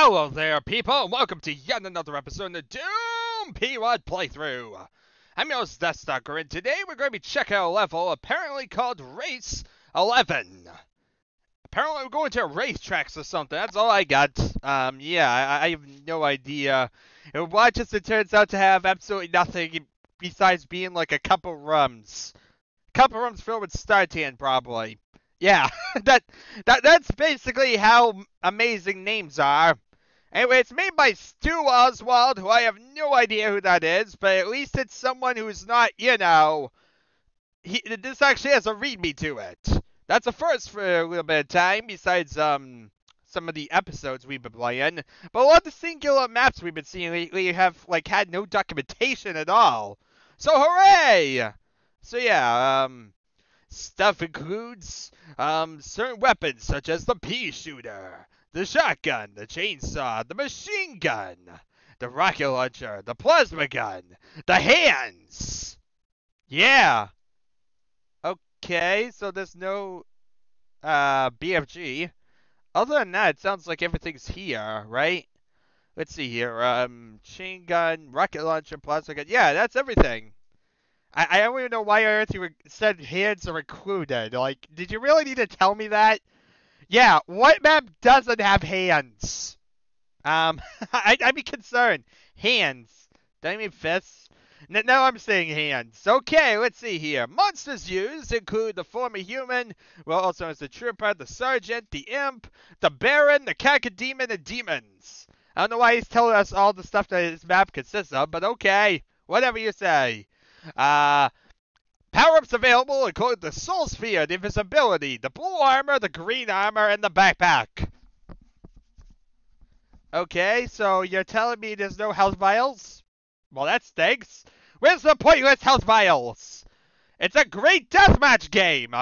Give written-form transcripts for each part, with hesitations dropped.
Hello there, people, and welcome to yet another episode of the Doom P1 playthrough. I'm your host, Deathmatch, and today we're going to be checking out a level apparently called RACE11. Apparently we're going to racetracks or something, that's all I got. I have no idea. And watch as it turns out to have absolutely nothing besides being like a couple rums. Couple rums filled with STARTAN, probably. Yeah, that's basically how amazing names are. Anyway, it's made by Oswald, who I have no idea who that is, but at least it's someone who's not, this actually has a readme to it. That's a first for a little bit of time, besides some of the episodes we've been playing. But a lot of the singular maps we've been seeing lately have had no documentation at all. So hooray! So yeah, stuff includes certain weapons such as the pea shooter, the shotgun, the chainsaw, the machine gun, the rocket launcher, the plasma gun, the hands. Yeah. Okay, so there's no BFG. Other than that, it sounds like everything's here, right? Let's see here. Chain gun, rocket launcher, plasma gun. Yeah, that's everything. I don't even know why on earth you said hands are included. Like, did you really need to tell me that? Yeah, what map doesn't have hands? I'd be concerned. Hands. Don't you mean fists? No, I'm saying hands. Okay, let's see here. Monsters used include the former human, well, also as the trooper, the sergeant, the imp, the baron, the cacodemon, and demons. I don't know why he's telling us all the stuff that his map consists of, but okay. Whatever you say. Power-ups available include the Soul Sphere, the Invisibility, the Blue Armor, the Green Armor, and the Backpack. Okay, so you're telling me there's no health vials? Well, that stinks. Where's the pointless health vials? It's a great deathmatch game!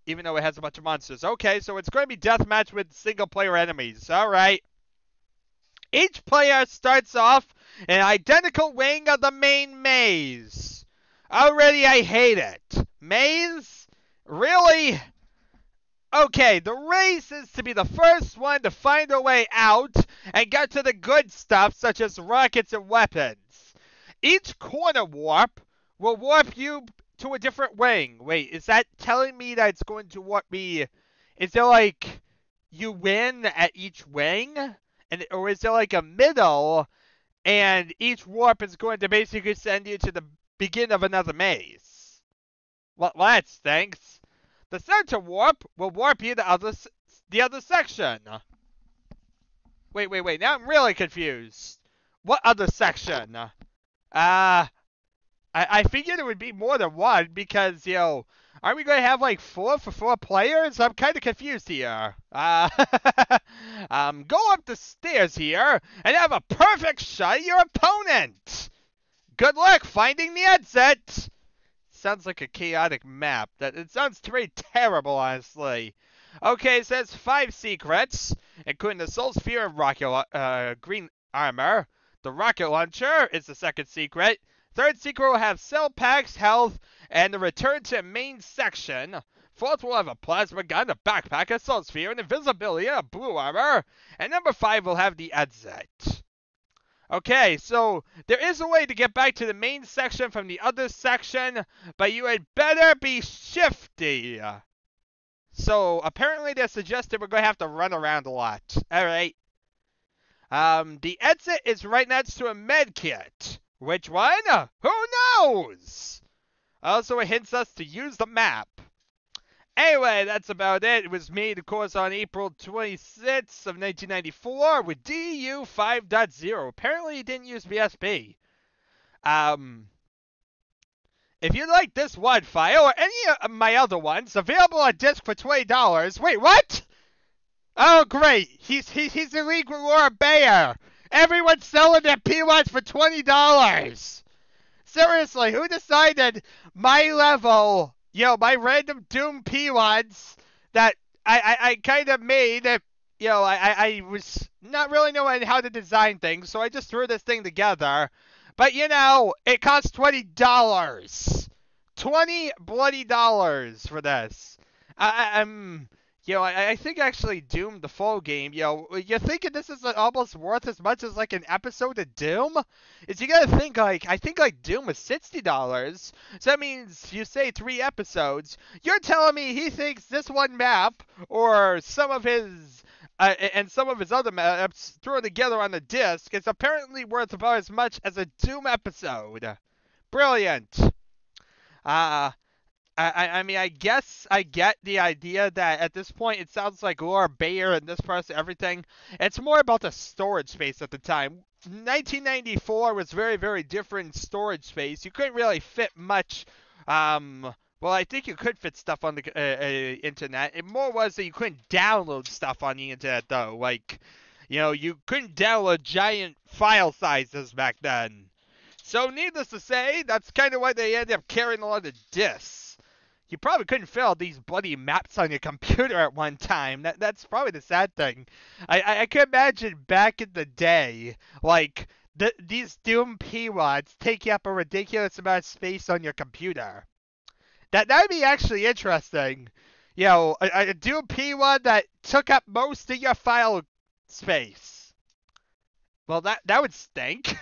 Even though it has a bunch of monsters. Okay, so it's going to be deathmatch with single-player enemies. Alright. Each player starts off in an identical wing of the main maze. Already I hate it. Maze? Really? Okay, the race is to be the first one to find a way out and get to the good stuff such as rockets and weapons. Each corner warp will warp you to a different wing. Wait, is that telling me that it's going to warp me? Is there like you win at each wing? Or is there like a middle and each warp is going to basically send you to the beginning of another maze? Well, that stinks. The center warp will warp you to the other section. Wait. Now I'm really confused. What other section? I figured it would be more than one because, aren't we going to have like 4 for 4 players? I'm kind of confused here. Go up the stairs here and have a perfect shot at your opponent. Good luck finding the exit. Sounds like a chaotic map. It sounds pretty terrible, honestly. Okay, it says 5 secrets, including the Soul Sphere and rocket green armor. The rocket launcher is the second secret. Third secret will have cell packs, health, and the return to main section. Fourth will have a plasma gun, a backpack, a soul sphere, an invisibility, and a blue armor. And number 5 will have the exit. Okay, so there is a way to get back to the main section from the other section, but you had better be shifty. So apparently they're suggesting we're going to have to run around a lot. Alright. The exit is right next to a med kit. Which one? Who knows? Also, it hints us to use the map. Anyway, that's about it. It was made, of course, on April 26th of 1994 with DU 5.0. Apparently, it didn't use BSB. If you like this one file or any of my other ones, available on disc for $20. Wait, what? Oh, great. He's in league with Laura Bayer. Everyone's selling their P1s for $20. Seriously, who decided my level, my random Doom P1s that I kind of made, I was not really knowing how to design things, so I just threw this thing together. But, it costs $20. $20 bloody dollars for this. I think actually Doom, the full game, you're thinking this is almost worth as much as like an episode of Doom? Is you gotta think like, I think like Doom was $60. So that means you say 3 episodes. You're telling me he thinks this one map, or some of his, and some of his other maps thrown together on the disc is apparently worth about as much as a Doom episode. Brilliant. I mean, I guess I get the idea that at this point it sounds like Laura Bayer and this person, everything. It's more about the storage space at the time. 1994 was very, very different storage space. You couldn't really fit much. Well, I think you could fit stuff on the internet. It more was that you couldn't download stuff on the internet, though. Like, you couldn't download giant file sizes back then. So, needless to say, that's kind of why they ended up carrying a lot of discs. You probably couldn't fit all these bloody maps on your computer at one time. That's probably the sad thing. I can imagine back in the day, like, these Doom P-Wads taking up a ridiculous amount of space on your computer. That'd be actually interesting. A Doom P-Wad that took up most of your file space. Well, that would stink.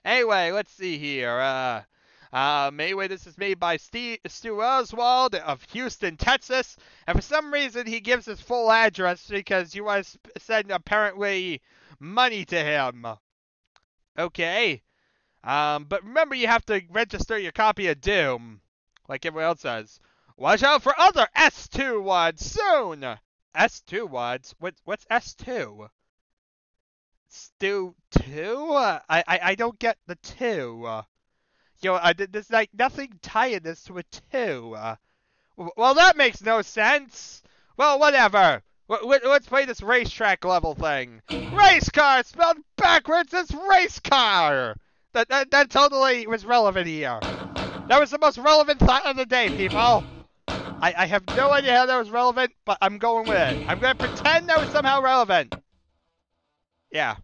Anyway, let's see here. Anyway, this is made by Stu Oswald of Houston, Texas. And for some reason, he gives his full address because you want to send, apparently, money to him. Okay. But remember, you have to register your copy of Doom, like everyone else says. Watch out for other S2 wads soon! S2 wads? What's S2? Stu 2? I don't get the 2. There's like nothing tying this to a 2. Well, that makes no sense. Well, whatever. Let's play this racetrack level thing. Race car spelled backwards is race car. That totally was relevant here. That was the most relevant thought of the day, people. I have no idea how that was relevant, but I'm going with it. I'm going to pretend that was somehow relevant. Yeah.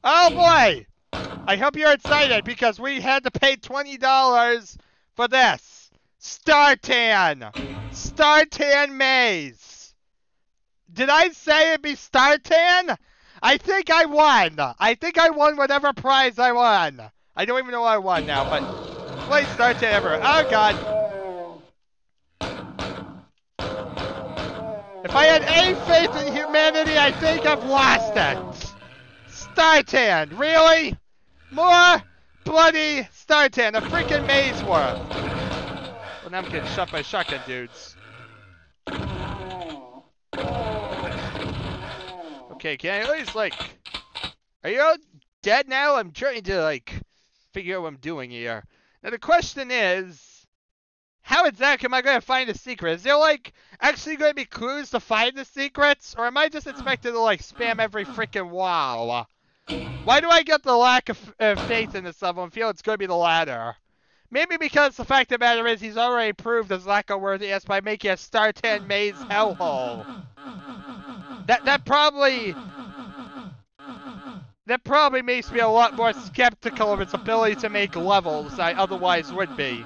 Oh, boy. I hope you're excited because we had to pay $20 for this. STARTAN. STARTAN Maze. Did I say it'd be STARTAN? I think I won. I think I won whatever prize I won. I don't even know what I won now, but play STARTAN ever. Oh, God. If I had any faith in humanity, I think I've lost it. STARTAN. Really? More bloody STARTAN, a freaking maze worth. Well, now I'm getting shot by shotgun dudes. Okay, can I at least, like... Are you all dead now? I'm trying to, like, figure out what I'm doing here. Now, the question is... How exactly am I going to find the secret? Is there, like, actually going to be clues to find the secrets? Or am I just expected to, like, spam every freaking wall? Why do I get the lack of faith in this level and feel it's going to be the latter? Maybe because the fact of the matter is he's already proved his lack of worthiness by making a STARTAN maze hellhole. That probably makes me a lot more skeptical of its ability to make levels than I otherwise would be.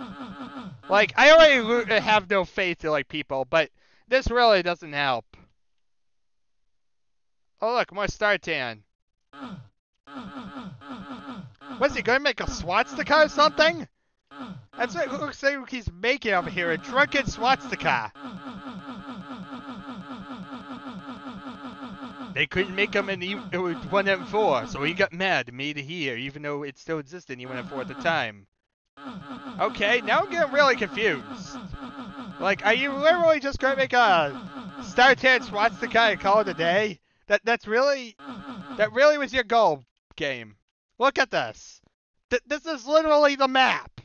Like, I already have no faith in, like, people, but this really doesn't help. Oh, look, more STARTAN. What's he going to make a swastika or something? That's what it looks like he's making over here, a drunken swastika. They couldn't make him in 1M4, so he got mad and made it here, even though it still existed in 1M4 at the time. Okay, now I'm getting really confused. Like, are you literally just going to make a STARTAN swastika and call it a day? That really was your goal, game. Look at this. This is literally the map.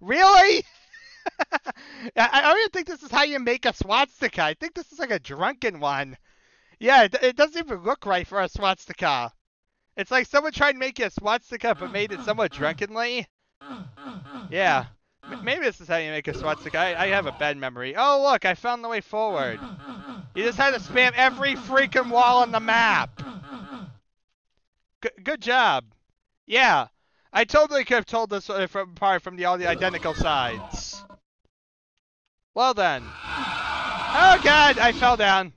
Really? I don't even think this is how you make a swastika. I think this is like a drunken one. Yeah, it doesn't even look right for a swastika. It's like someone tried to make a swastika but made it somewhat drunkenly. Yeah. Maybe this is how you make a swastika. I have a bad memory. Oh, look, I found the way forward. You just had to spam every freaking wall on the map. Good job. Yeah. I totally could have told this apart from all the identical sides. Well then. Oh god, I fell down.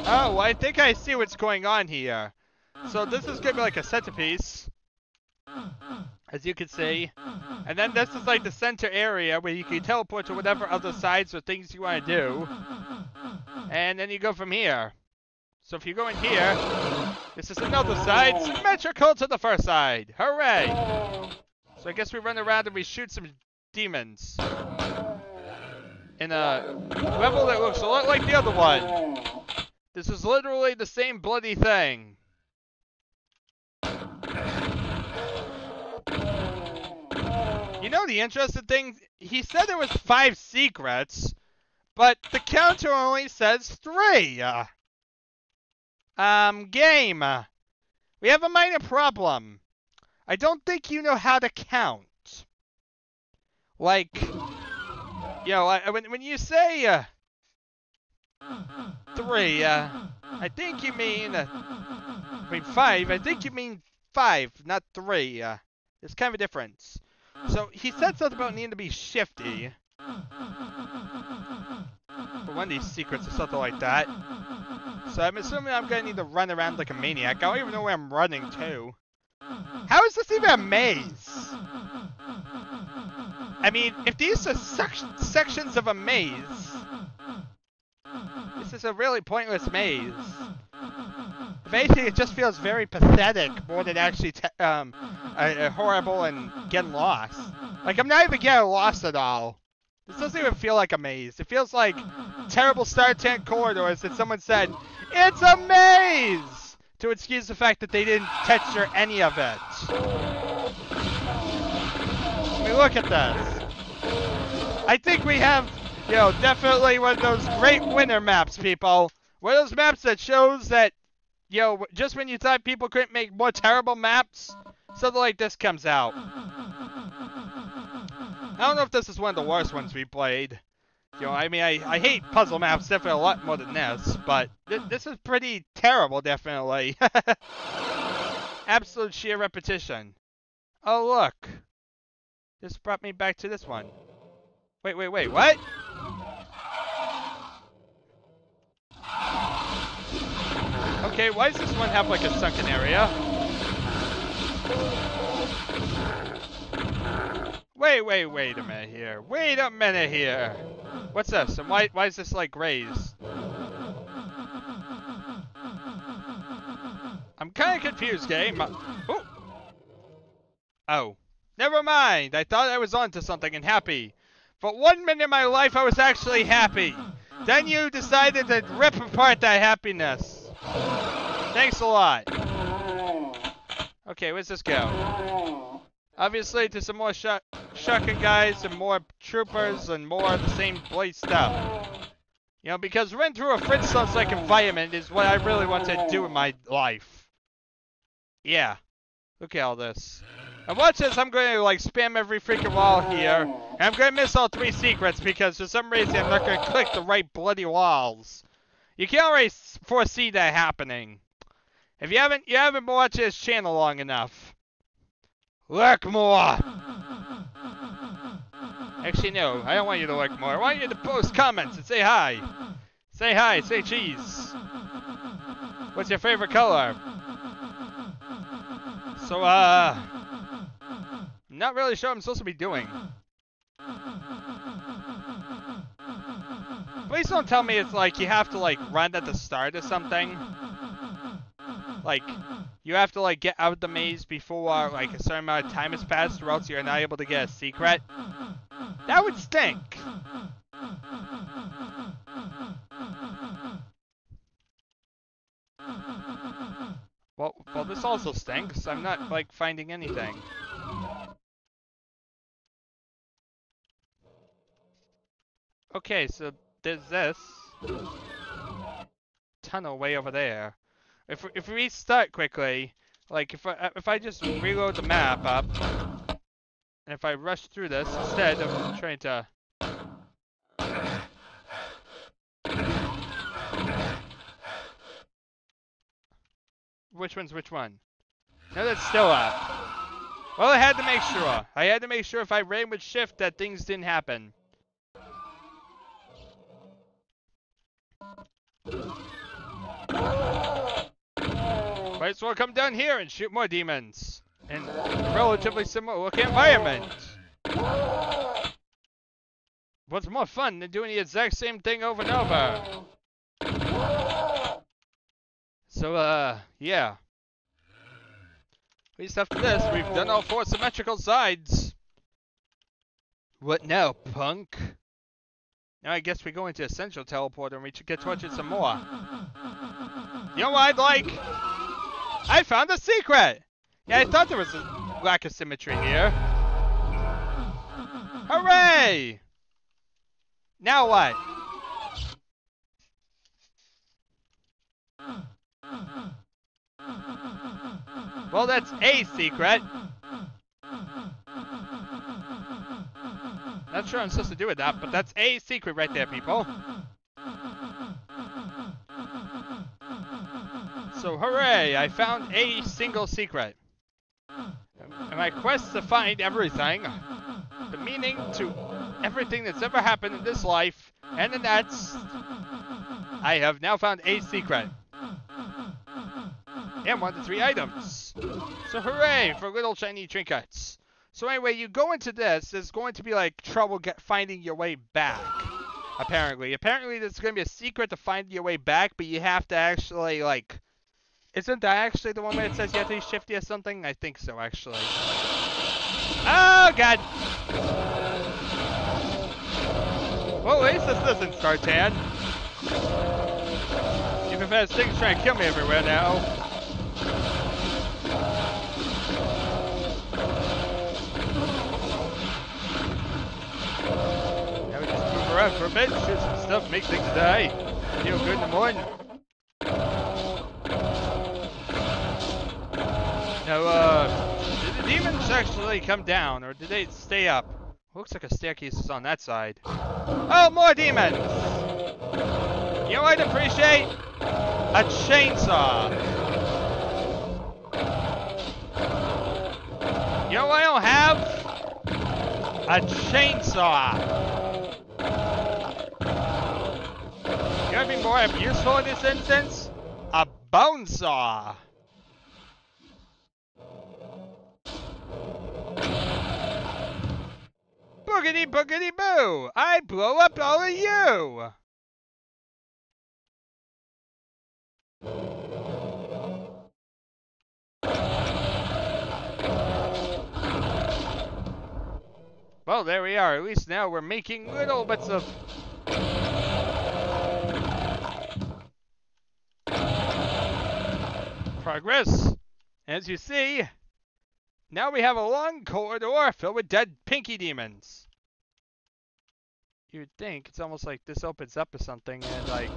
Oh, I think I see what's going on here. So this is gonna be like a centerpiece, as you can see. And then this is like the center area where you can teleport to whatever other sides or things you want to do. And then you go from here. So if you go in here, this is another side, symmetrical to the first side. Hooray! So I guess we run around and we shoot some demons. In a level that looks a lot like the other one. This is literally the same bloody thing. You know the interesting thing? He said there was 5 secrets, but the counter only says 3. Game. We have a minor problem. I don't think you know how to count. Like, you know, when you say 3, I think you mean, 5, I think you mean 5, not 3. There's kind of a difference. So, he said something about needing to be shifty. For one of these secrets or something like that. So I'm assuming I'm gonna need to run around like a maniac. I don't even know where I'm running to. How is this even a maze? I mean, if these are sections of a maze, this is a really pointless maze. If anything, it just feels very pathetic more than actually horrible and getting lost. Like, I'm not even getting lost at all. This doesn't even feel like a maze. It feels like terrible STARTAN corridors that someone said, "It's a maze!" to excuse the fact that they didn't texture any of it. I mean, look at this. I think we have, you know, definitely one of those great winner maps, people. One of those maps that shows that, you know, just when you thought people couldn't make more terrible maps, something like this comes out. I don't know if this is one of the worst ones we played. You know, I mean, I hate puzzle maps definitely a lot more than this, but this is pretty terrible, definitely. Absolute sheer repetition. Oh, look. This brought me back to this one. Wait, what? Okay, why does this one have like a sunken area? Wait a minute here. Wait a minute here. What's this? And why is this like raised? I'm kind of confused, game. Oh. Never mind. I thought I was onto something and happy. For 1 minute in my life, I was actually happy. Then you decided to rip apart that happiness. Thanks a lot. Okay, where's this go? Obviously, to some more shotgun guys and more troopers and more of the same bloody stuff. You know, because running through a Flintstones-like environment is what I really want to do in my life. Yeah. Look at all this. And watch this, I'm going to like spam every freaking wall here. And I'm going to miss all 3 secrets because for some reason I'm not going to click the right bloody walls. You can already foresee that happening. If you haven't been watching this channel long enough. Look more! Actually, no, I don't want you to look more. I want you to post comments and say hi. Say hi, say cheese. What's your favorite color? So, I'm not really sure what I'm supposed to be doing. Please don't tell me it's like you have to like run at the start or something. Like, you have to like get out of the maze before like a certain amount of time has passed or else you're not able to get a secret. That would stink. Well, this also stinks. I'm not like finding anything. Okay, so there's this tunnel way over there. If we restart quickly, like if I just reload the map up, and if I rush through this instead of trying to. Which one's which one? No, that's still up. Well, I had to make sure. I had to make sure if I ran with shift that things didn't happen. Might as well come down here and shoot more demons. In a relatively similar looking environment. What's more fun than doing the exact same thing over and over? So, yeah. At least after this, we've done all 4 symmetrical sides. What now, punk? Now I guess we go into Essential Teleporter and we should get tortured some more. You know what I'd like? I found a secret! Yeah, I thought there was a lack of symmetry here. Hooray! Now what? Well, that's a secret. Not sure I'm supposed to do with that, but that's a secret right there, people. So, hooray! I found a single secret. In my quest to find everything, the meaning to everything that's ever happened in this life and the next, I have now found a secret. And 1 to 3 items. So hooray for little shiny trinkets. So anyway, you go into this, there's going to be like trouble finding your way back. Apparently. Apparently there's going to be a secret to find your way back, but you have to actually like... Isn't that actually the one where it says you have to be shifty or something? I think so, actually. Oh, God! Well, at least this isn't STARTAN. Even if there's things trying to kill me everywhere now. Now we just move around for a bit, shoot some stuff, make things die. Feel good in the morning. Now, did the demons actually come down, or did they stay up? Looks like a staircase is on that side. Oh, more demons! You know what I'd appreciate? A chainsaw. You know what I don't have? A chainsaw. You know what'd be more useful in this instance? A bone saw. Boogity boogity boo! I blow up all of you! Well, there we are. At least now we're making little bits of... progress. As you see, now we have a long corridor filled with dead pinky demons. You'd think it's almost like this opens up or something and like...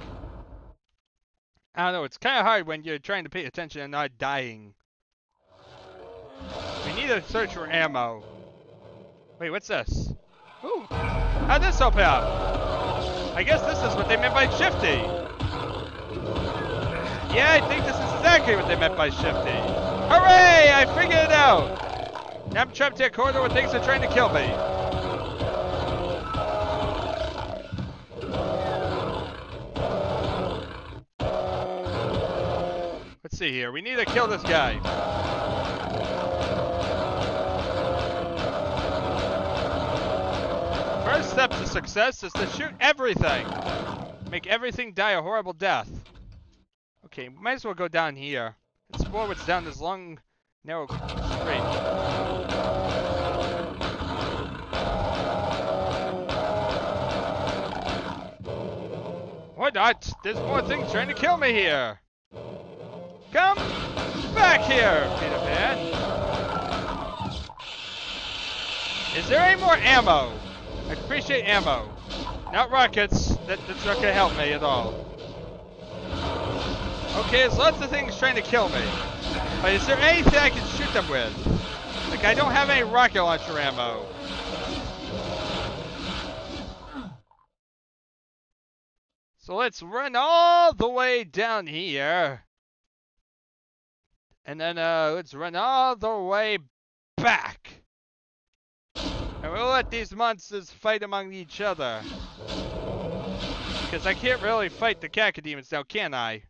I don't know, it's kind of hard when you're trying to pay attention and not dying. We need to search for ammo. Wait, what's this? Ooh, how'd this open up? I guess this is what they meant by shifty. Yeah, I think this is exactly what they meant by shifty. Hooray! I figured it out! Now I'm trapped in a corridor where things are trying to kill me. Let's see here. We need to kill this guy. First step to success is to shoot everything. Make everything die a horrible death. Okay, might as well go down here. Explore what's down this long, narrow street. Why not? There's more things trying to kill me here. Come back here, Peter Pan. Is there any more ammo? I'd appreciate ammo. Not rockets. That's not going to help me at all. Okay, there's lots of things trying to kill me. But is there anything I can shoot them with? Like, I don't have any rocket launcher ammo. So let's run all the way down here. And then let's run all the way back. And we'll let these monsters fight among each other. Because I can't really fight the cacodemons now, can I?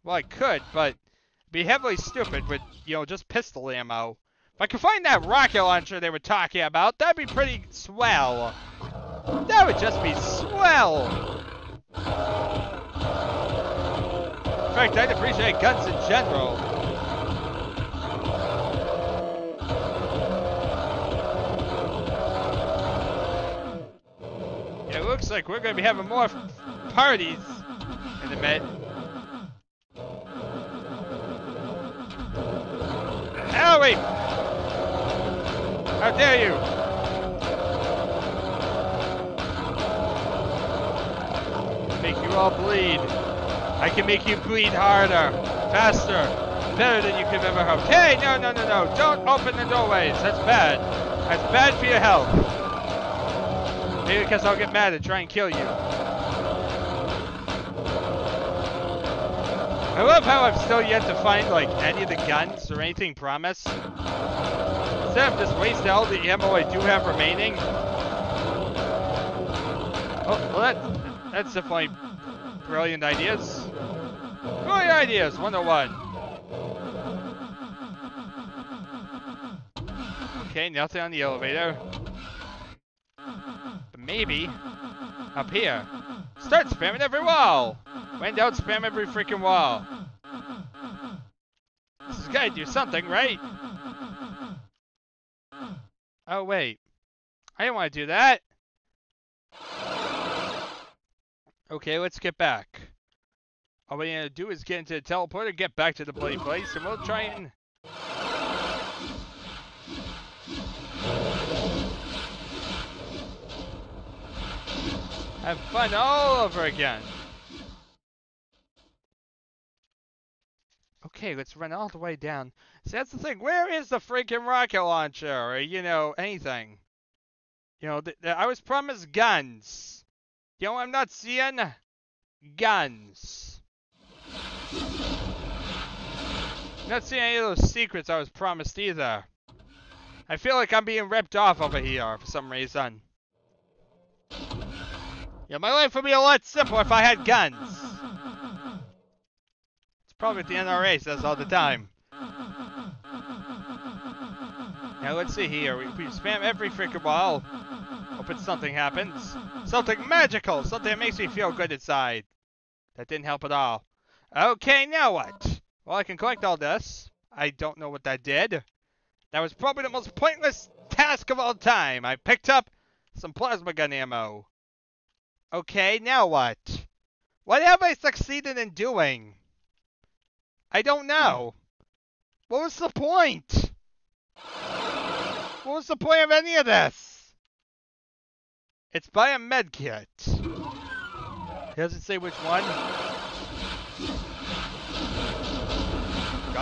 Well, I could, but it'd be heavily stupid with, you know, just pistol ammo. If I could find that rocket launcher they were talking about, that'd be pretty swell. That would just be swell. In fact, I'd appreciate guns in general. It looks like we're going to be having more parties in a minute. Howie! How dare you! Make you all bleed. I can make you bleed harder, faster, better than you could ever hope. Hey, no. Don't open the doorways. That's bad. That's bad for your health. Maybe because I'll get mad and try and kill you. I love how I've still yet to find, like, any of the guns or anything promised. Instead of just wasting all the ammo I do have remaining. Oh, well that's definitely brilliant ideas. Brilliant ideas, 101. Okay, nothing on the elevator. But maybe up here. Start spamming every wall! When down, spam every freaking wall. This has gotta do something, right? Oh, wait. I didn't want to do that. Okay, let's get back. All we gotta do is get into the teleporter, get back to the bloody place, and we'll try and... have fun all over again. Okay, let's run all the way down. See, that's the thing. Where is the freaking rocket launcher? Or, you know, anything. You know, I was promised guns. You know what I'm not seeing? Guns. Not seeing any of those secrets I was promised either. I feel like I'm being ripped off over here for some reason. Yeah, my life would be a lot simpler if I had guns. It's probably what the NRA says all the time. Now let's see here. We spam every freaking wall. Hoping something happens. Something magical. Something that makes me feel good inside. That didn't help at all. Okay, now what? Well, I can collect all this. I don't know what that did. That was probably the most pointless task of all time. I picked up some plasma gun ammo. Okay, now what? What have I succeeded in doing? I don't know. What was the point? What was the point of any of this? It's buy a med kit. It doesn't say which one.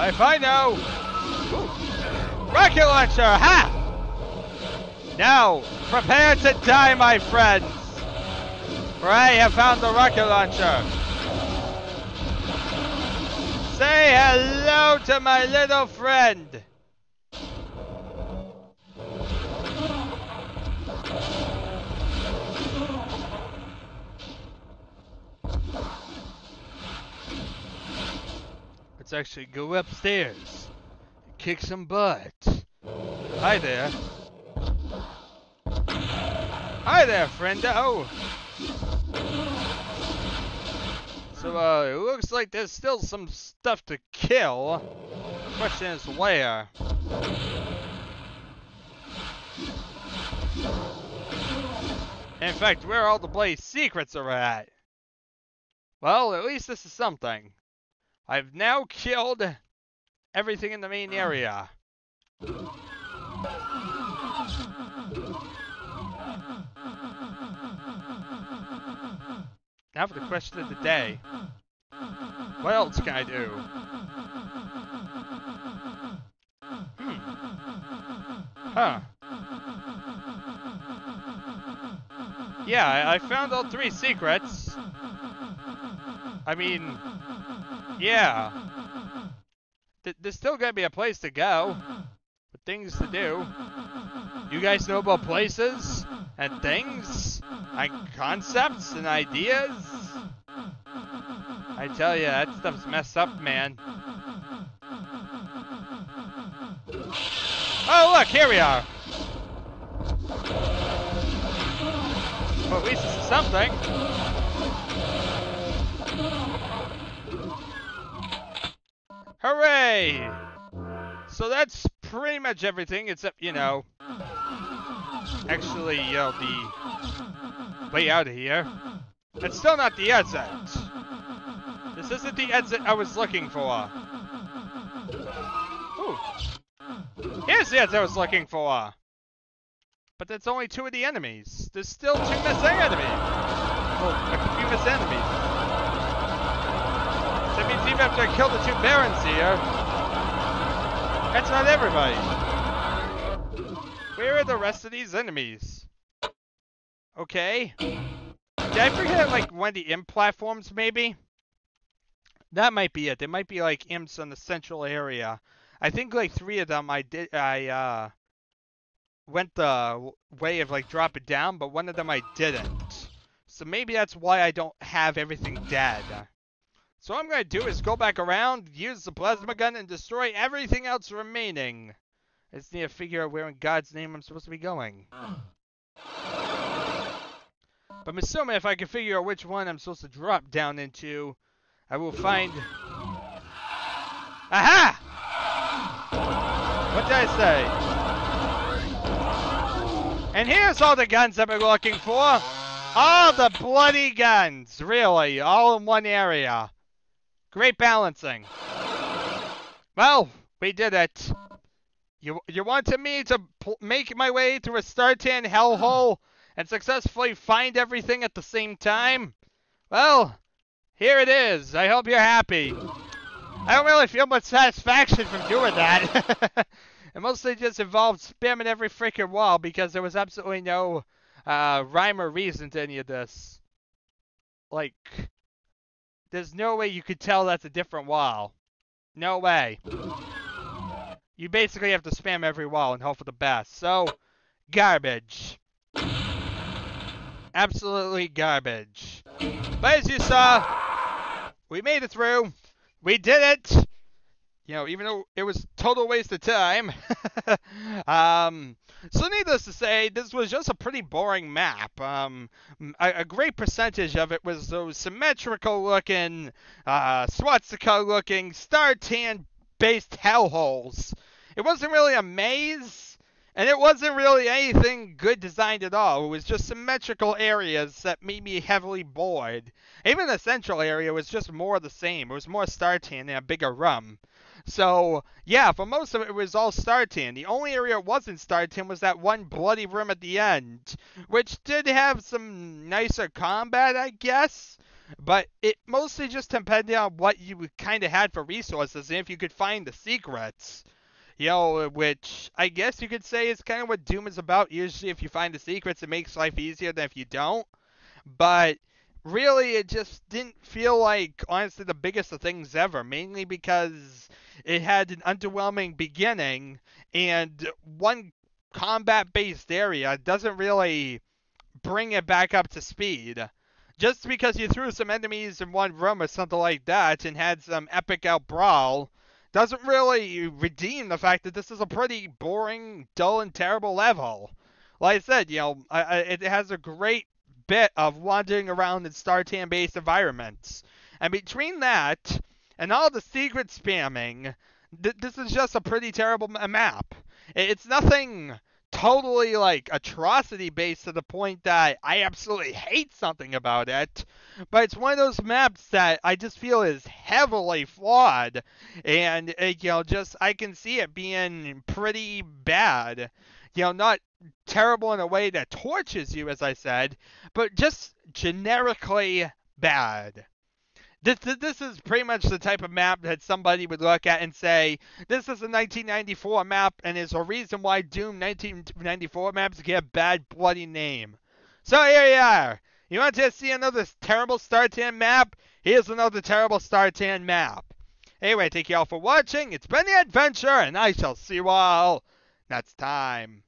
If I know. Ooh. Rocket launcher, ha! Now, prepare to die, my friends. For I have found the rocket launcher. Say hello to my little friend. Let's actually go upstairs and kick some butt. Hi there. Hi there, friendo. So, it looks like there's still some stuff to kill. The question is where? In fact, where all the bloody secrets are at. Well, at least this is something. I've now killed everything in the main area. Now for the question of the day. What else can I do? Huh. Yeah, I found all 3 secrets. I mean, yeah. There's still gonna be a place to go. But things to do. You guys know about places and things and concepts and ideas? I tell you, that stuff's messed up, man. Oh, look, here we are. Well, at least this is something. Hooray! So that's pretty much everything, except, you know, actually, you know, the way out of here. It's still not the exit. This isn't the exit I was looking for. Ooh. Here's the exit I was looking for. But that's only 2 of the enemies. There's still 2 missing enemies. Well, a few missing enemies. So that means even after I kill the 2 barons here, that's not everybody. Where are the rest of these enemies? Okay. Did I forget, like, one of the imp platforms, maybe? That might be it. There might be, like, imps in the central area. I think, like, 3 of them I went the way of, like, drop it down, but one of them I didn't. So maybe that's why I don't have everything dead. So what I'm going to do is go back around, use the plasma gun, and destroy everything else remaining. I just need to figure out where in God's name I'm supposed to be going. But I'm assuming if I can figure out which one I'm supposed to drop down into, I will find... Aha! What did I say? And here's all the guns I've been looking for. All the bloody guns, really, all in one area. Great balancing. Well, we did it. You wanted me to make my way through a STARTAN hellhole and successfully find everything at the same time? Well, here it is. I hope you're happy. I don't really feel much satisfaction from doing that. It mostly just involved spamming every freaking wall because there was absolutely no rhyme or reason to any of this. Like, there's no way you could tell that's a different wall. No way. You basically have to spam every wall and hope for the best. So, garbage. Absolutely garbage. But as you saw, we made it through. We did it. You know, even though it was total waste of time. So needless to say, this was just a pretty boring map. A great percentage of it was those symmetrical looking, swastika looking, STARTAN-based hellholes. It wasn't really a maze, and it wasn't really anything good designed at all. It was just symmetrical areas that made me heavily bored. Even the central area was just more of the same. It was more STARTAN and a bigger room. So, yeah, for most of it, it was all STARTAN. The only area it wasn't STARTAN was that one bloody room at the end, which did have some nicer combat, I guess. But it mostly just depended on what you kind of had for resources and if you could find the secrets. You know, which I guess you could say is kind of what Doom is about. Usually if you find the secrets, it makes life easier than if you don't. But really, it just didn't feel like, honestly, the biggest of things ever. Mainly because it had an underwhelming beginning, and one combat-based area doesn't really bring it back up to speed. Just because you threw some enemies in one room or something like that and had some epic out brawl doesn't really redeem the fact that this is a pretty boring, dull, and terrible level. Like I said, you know, it has a great bit of wandering around in STARTAN-based environments. And between that and all the secret spamming, this is just a pretty terrible map. It's nothing totally, like, atrocity-based to the point that I absolutely hate something about it, but it's one of those maps that I just feel is heavily flawed, and, you know, just, I can see it being pretty bad. You know, not terrible in a way that tortures you, as I said, but just generically bad. This is pretty much the type of map that somebody would look at and say, this is a 1994 map, and there's a reason why Doom 1994 maps get a bad bloody name. So here you are. You want to see another terrible STARTAN map? Here's another terrible STARTAN map. Anyway, thank you all for watching. It's been the adventure, and I shall see you all Now it's time